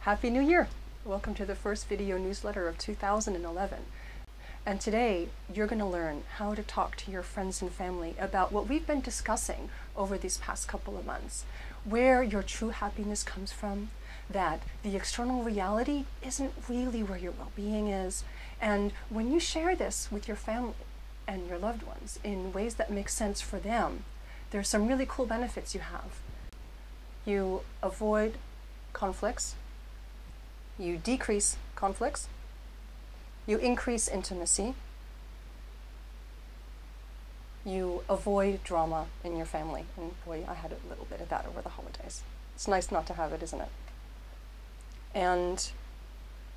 Happy New Year! Welcome to the first video newsletter of 2011. And today you're going to learn how to talk to your friends and family about what we've been discussing over these past couple of months. Where your true happiness comes from, that the external reality isn't really where your well-being is. And when you share this with your family and your loved ones in ways that make sense for them, there's some really cool benefits you have. You avoid conflicts. You decrease conflicts. You increase intimacy. You avoid drama in your family. And boy, I had a little bit of that over the holidays. It's nice not to have it, isn't it? And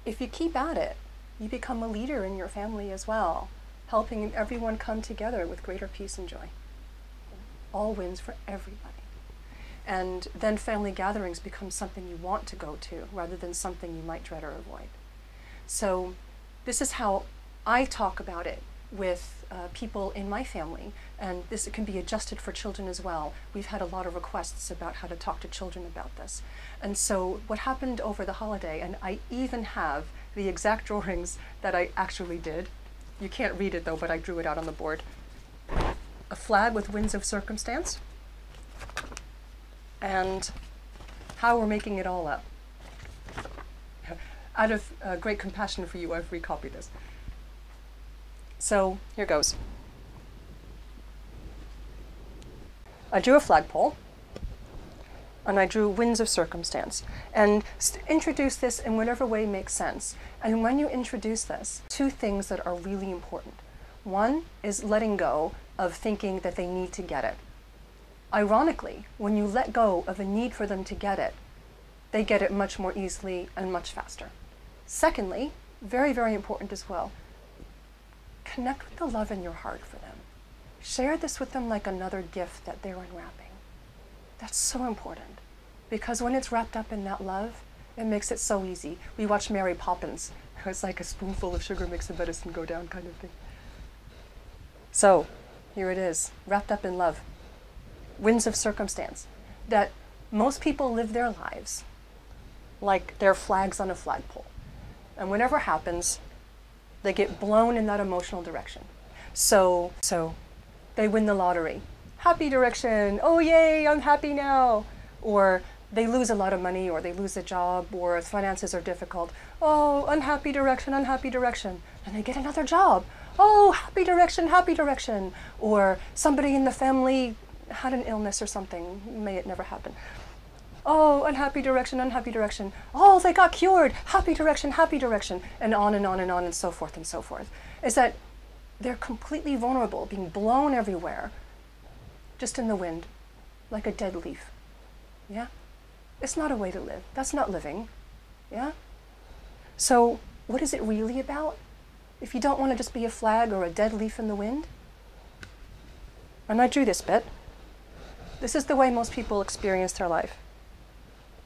if you keep at it, you become a leader in your family as well, helping everyone come together with greater peace and joy. All wins for everybody. And then family gatherings become something you want to go to rather than something you might dread or avoid. So this is how I talk about it with people in my family, and this can be adjusted for children as well. We've had a lot of requests about how to talk to children about this. And so what happened over the holiday, and I even have the exact drawings that I actually did. You can't read it though, but I drew it out on the board. A flag with winds of circumstance, and how we're making it all up. Out of great compassion for you, I've recopied this. So here goes. I drew a flagpole, and I drew winds of circumstance, and introduce this in whatever way makes sense. And when you introduce this, two things that are really important. One is letting go of thinking that they need to get it. Ironically, when you let go of a need for them to get it, they get it much more easily and much faster. Secondly, very, very important as well, connect with the love in your heart for them. Share this with them like another gift that they're unwrapping. That's so important, because when it's wrapped up in that love, it makes it so easy. We watched Mary Poppins. It's like a spoonful of sugar makes the medicine go down kind of thing. So here it is, wrapped up in love. Winds of circumstance, that most people live their lives like they're flags on a flagpole. And whatever happens, they get blown in that emotional direction. So they win the lottery. Happy direction, oh yay, I'm happy now. Or they lose a lot of money, or they lose a job, or finances are difficult. Oh, unhappy direction, unhappy direction. And they get another job. Oh, happy direction, happy direction. Or somebody in the family had an illness or something, may it never happen. Oh, unhappy direction, unhappy direction. Oh, they got cured, happy direction, and on and on and on and so forth and so forth. Is that they're completely vulnerable, being blown everywhere, just in the wind, like a dead leaf. Yeah? It's not a way to live. That's not living. Yeah? So what is it really about? If you don't want to just be a flag or a dead leaf in the wind? And I drew this bit. This is the way most people experience their life.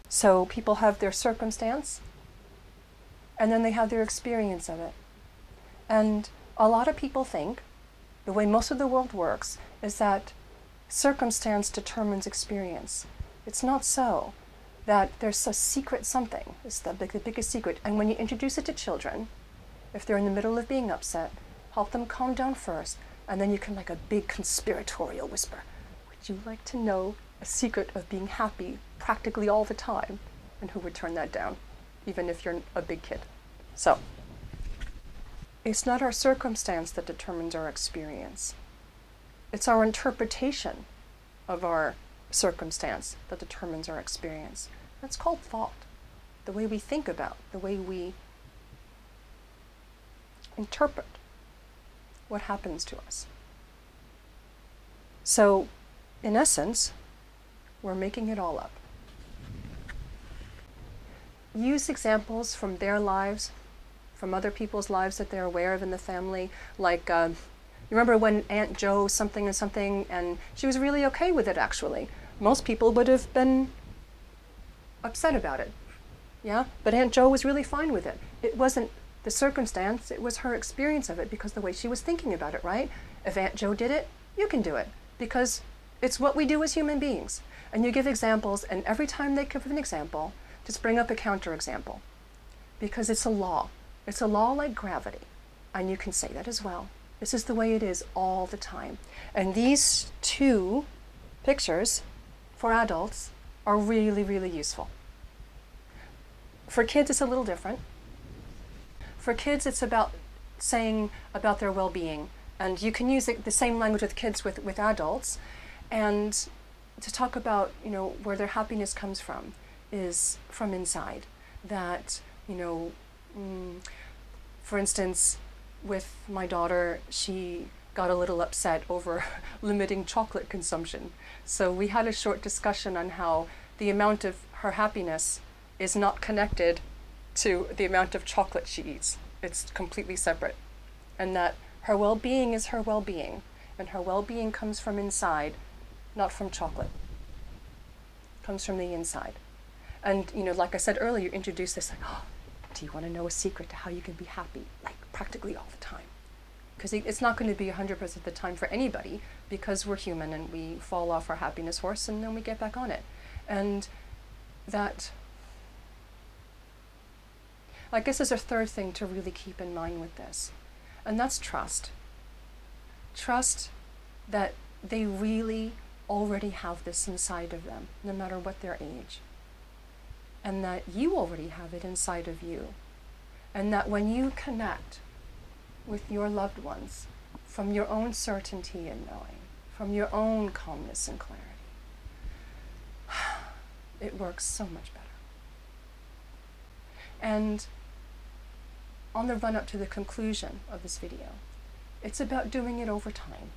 So people have their circumstance, and then they have their experience of it. And a lot of people think, the way most of the world works, is that circumstance determines experience. It's not so. That there's a secret something. It's the biggest secret. And when you introduce it to children, if they're in the middle of being upset, help them calm down first, and then you can, like a big conspiratorial whisper, would you like to know a secret of being happy practically all the time? And who would turn that down, even if you're a big kid? So, it's not our circumstance that determines our experience. It's our interpretation of our circumstance that determines our experience. That's called thought. The way we think about, the way we interpret what happens to us. So, in essence, we're making it all up. Use examples from their lives, from other people's lives that they're aware of in the family. Like, you remember when Aunt Jo something and something, and she was really okay with it actually. Most people would have been upset about it. Yeah? But Aunt Jo was really fine with it. It wasn't the circumstance, it was her experience of it, because the way she was thinking about it, right? If Aunt Jo did it, you can do it, because it's what we do as human beings. And you give examples, and every time they give an example, just bring up a counterexample, because it's a law. It's a law like gravity, and you can say that as well. This is the way it is all the time. And these two pictures for adults are really, really useful. For kids, it's a little different. For kids, it's about saying about their well-being. And you can use the same language with kids with adults. And to talk about, where their happiness comes from is from inside. That, for instance, with my daughter, she got a little upset over limiting chocolate consumption. So we had a short discussion on how the amount of her happiness is not connected to the amount of chocolate she eats. It's completely separate. And that her well-being is her well-being, and her well-being comes from inside, not from chocolate. It comes from the inside. And, like I said earlier, you introduce this like, oh, do you want to know a secret to how you can be happy? Like practically all the time. Because it's not going to be 100% of the time for anybody, because we're human and we fall off our happiness horse and then we get back on it. And that, I guess, is a third thing to really keep in mind with this. And that's trust. Trust that they really already have this inside of them, no matter what their age. And that you already have it inside of you. And that when you connect with your loved ones from your own certainty and knowing, from your own calmness and clarity, it works so much better. And on the run-up to the conclusion of this video, it's about doing it over time.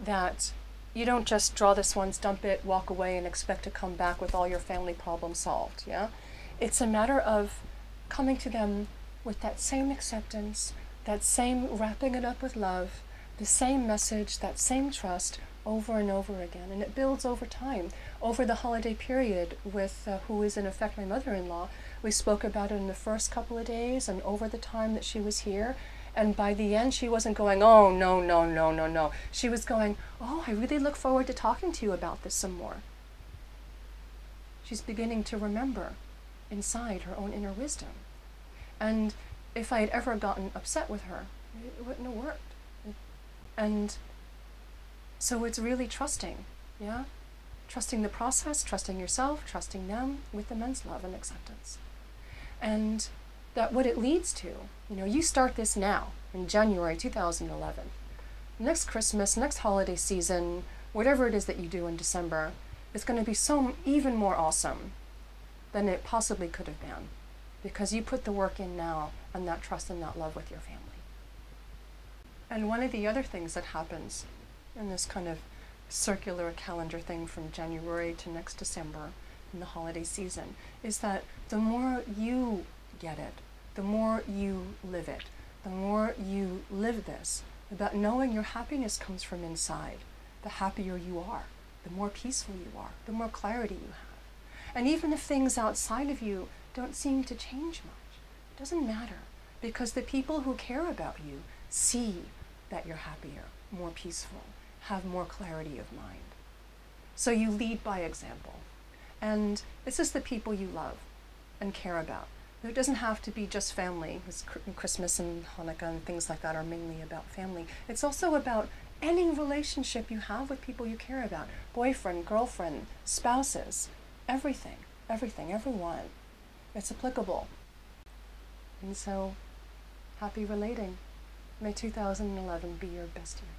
That you don't just draw this once, dump it, walk away, and expect to come back with all your family problems solved, yeah? It's a matter of coming to them with that same acceptance, that same wrapping it up with love, the same message, that same trust, over and over again. And it builds over time. Over the holiday period with who is in effect my mother-in-law, we spoke about it in the first couple of days and over the time that she was here. And by the end, she wasn't going, oh, no, no, no, no, no. She was going, oh, I really look forward to talking to you about this some more. She's beginning to remember inside her own inner wisdom. And if I had ever gotten upset with her, it wouldn't have worked. And so it's really trusting, yeah? Trusting the process, trusting yourself, trusting them with immense love and acceptance. And that what it leads to, you start this now, in January 2011. Next Christmas, next holiday season, whatever it is that you do in December, is going to be so even more awesome than it possibly could have been. Because you put the work in now and that trust and that love with your family. And one of the other things that happens in this kind of circular calendar thing from January to next December in the holiday season is that the more you get it, the more you live it, the more you live this, about knowing your happiness comes from inside, the happier you are, the more peaceful you are, the more clarity you have. And even if things outside of you don't seem to change much, it doesn't matter, because the people who care about you see that you're happier, more peaceful, have more clarity of mind. So you lead by example. And this is the people you love and care about. It doesn't have to be just family, because Christmas and Hanukkah and things like that are mainly about family. It's also about any relationship you have with people you care about. Boyfriend, girlfriend, spouses, everything, everyone. It's applicable. And so, happy relating. May 2011 be your best year.